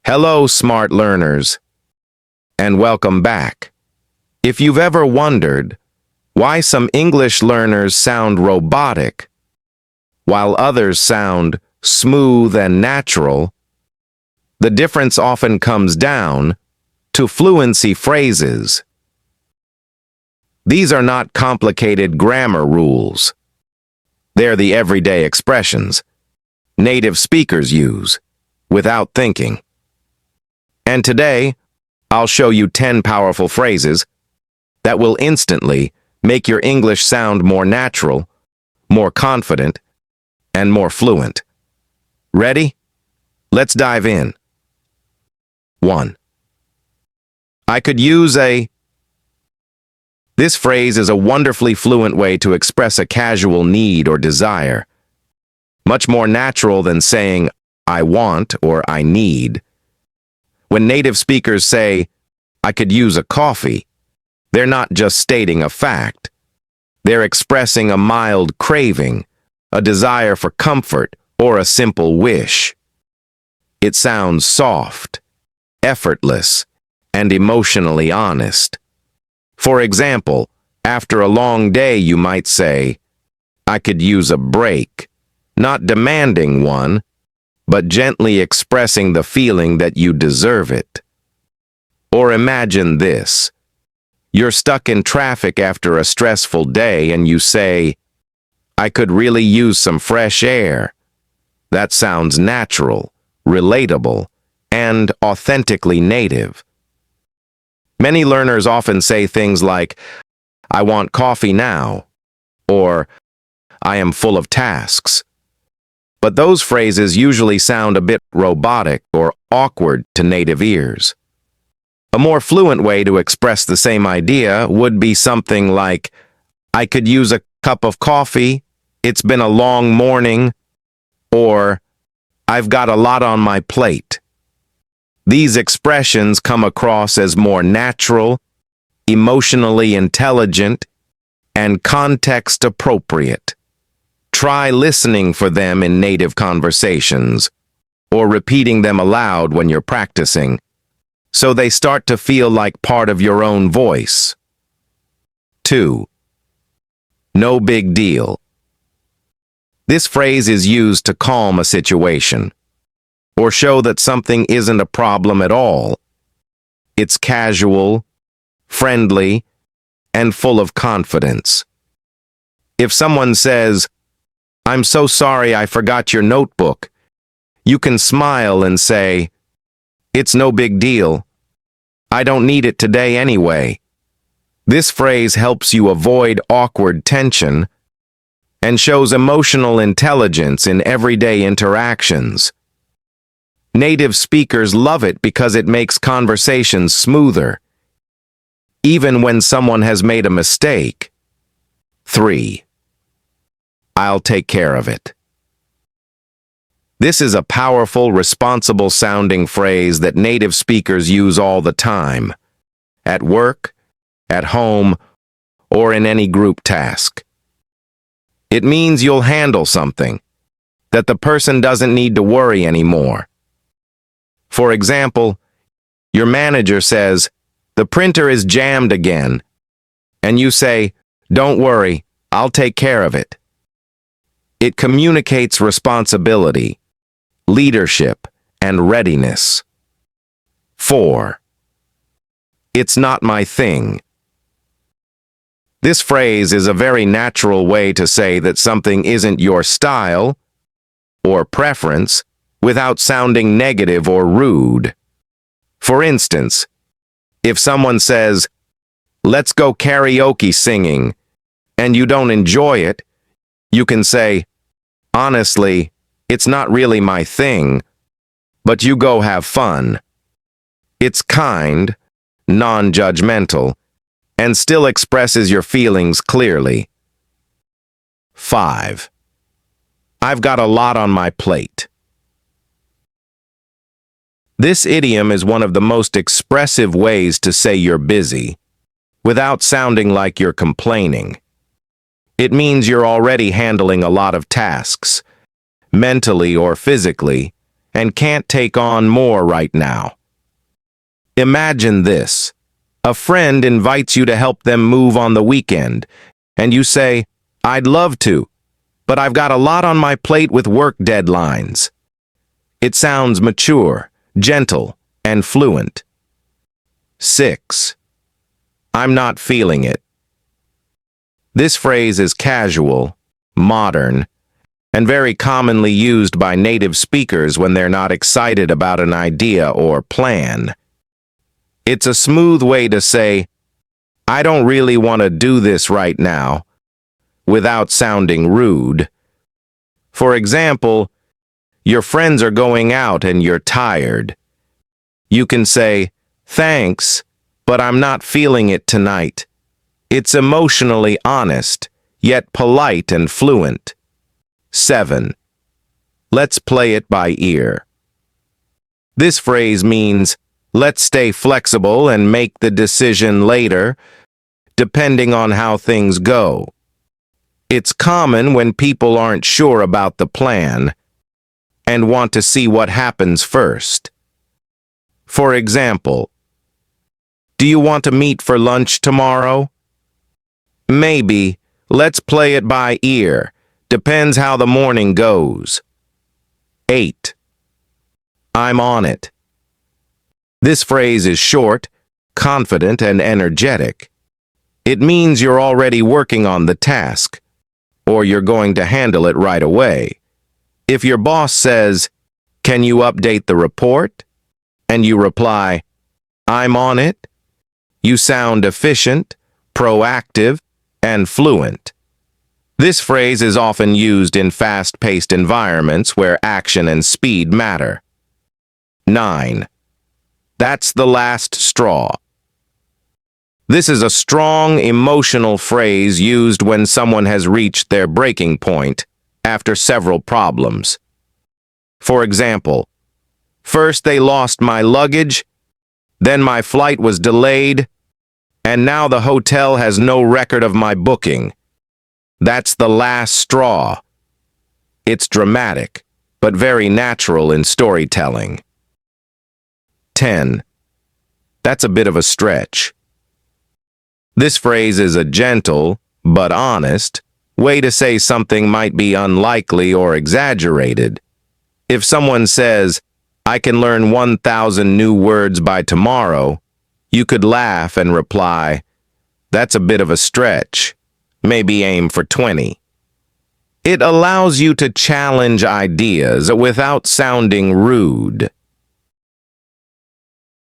Hello, smart learners, and welcome back. If you've ever wondered why some English learners sound robotic, while others sound smooth and natural, the difference often comes down to fluency phrases. These are not complicated grammar rules. They're the everyday expressions native speakers use without thinking. And today, I'll show you 10 powerful phrases that will instantly make your English sound more natural, more confident, and more fluent. Ready? Let's dive in. 1. I could use a... This phrase is a wonderfully fluent way to express a casual need or desire. Much more natural than saying, I want or I need. When native speakers say, I could use a coffee, they're not just stating a fact. They're expressing a mild craving, a desire for comfort, or a simple wish. It sounds soft, effortless, and emotionally honest. For example, after a long day, you might say, I could use a break, not demanding one, but gently expressing the feeling that you deserve it. Or imagine this. You're stuck in traffic after a stressful day and you say, I could really use some fresh air. That sounds natural, relatable, and authentically native. Many learners often say things like, I want coffee now, or I am full of tasks. But those phrases usually sound a bit robotic or awkward to native ears. A more fluent way to express the same idea would be something like, I could use a cup of coffee, it's been a long morning, or I've got a lot on my plate. These expressions come across as more natural, emotionally intelligent, and context appropriate. Try listening for them in native conversations, or repeating them aloud when you're practicing, so they start to feel like part of your own voice. 2. No big deal. This phrase is used to calm a situation, or show that something isn't a problem at all. It's casual, friendly, and full of confidence. If someone says, I'm so sorry I forgot your notebook, you can smile and say, it's no big deal. I don't need it today anyway. This phrase helps you avoid awkward tension and shows emotional intelligence in everyday interactions. Native speakers love it because it makes conversations smoother, even when someone has made a mistake. 3. I'll take care of it. This is a powerful, responsible-sounding phrase that native speakers use all the time, at work, at home, or in any group task. It means you'll handle something, that the person doesn't need to worry anymore. For example, your manager says, the printer is jammed again, and you say, don't worry, I'll take care of it. It communicates responsibility, leadership, and readiness. 4. It's not my thing. This phrase is a very natural way to say that something isn't your style or preference without sounding negative or rude. For instance, if someone says, let's go karaoke singing, and you don't enjoy it, you can say, honestly, it's not really my thing, but you go have fun. It's kind, non-judgmental, and still expresses your feelings clearly. 5. I've got a lot on my plate. This idiom is one of the most expressive ways to say you're busy, without sounding like you're complaining. It means you're already handling a lot of tasks, mentally or physically, and can't take on more right now. Imagine this. A friend invites you to help them move on the weekend, and you say, "I'd love to, but I've got a lot on my plate with work deadlines." It sounds mature, gentle, and fluent. 6. I'm not feeling it. This phrase is casual, modern, and very commonly used by native speakers when they're not excited about an idea or plan. It's a smooth way to say, "I don't really want to do this right now," without sounding rude. For example, your friends are going out and you're tired. You can say, "Thanks, but I'm not feeling it tonight." It's emotionally honest, yet polite and fluent. 7. Let's play it by ear. This phrase means, let's stay flexible and make the decision later, depending on how things go. It's common when people aren't sure about the plan and want to see what happens first. For example, do you want to meet for lunch tomorrow? Maybe. Let's play it by ear. Depends how the morning goes. 8. I'm on it. This phrase is short, confident, and energetic. It means you're already working on the task, or you're going to handle it right away. If your boss says, "Can you update the report?" and you reply, "I'm on it," you sound efficient, proactive, and fluent. This phrase is often used in fast-paced environments where action and speed matter. 9. That's the last straw. This is a strong, emotional phrase used when someone has reached their breaking point after several problems. For example, first they lost my luggage, then my flight was delayed, and now the hotel has no record of my booking. That's the last straw. It's dramatic, but very natural in storytelling. 10. That's a bit of a stretch. This phrase is a gentle, but honest, way to say something might be unlikely or exaggerated. If someone says, "I can learn 1,000 new words by tomorrow," you could laugh and reply, "That's a bit of a stretch. Maybe aim for 20. It allows you to challenge ideas without sounding rude.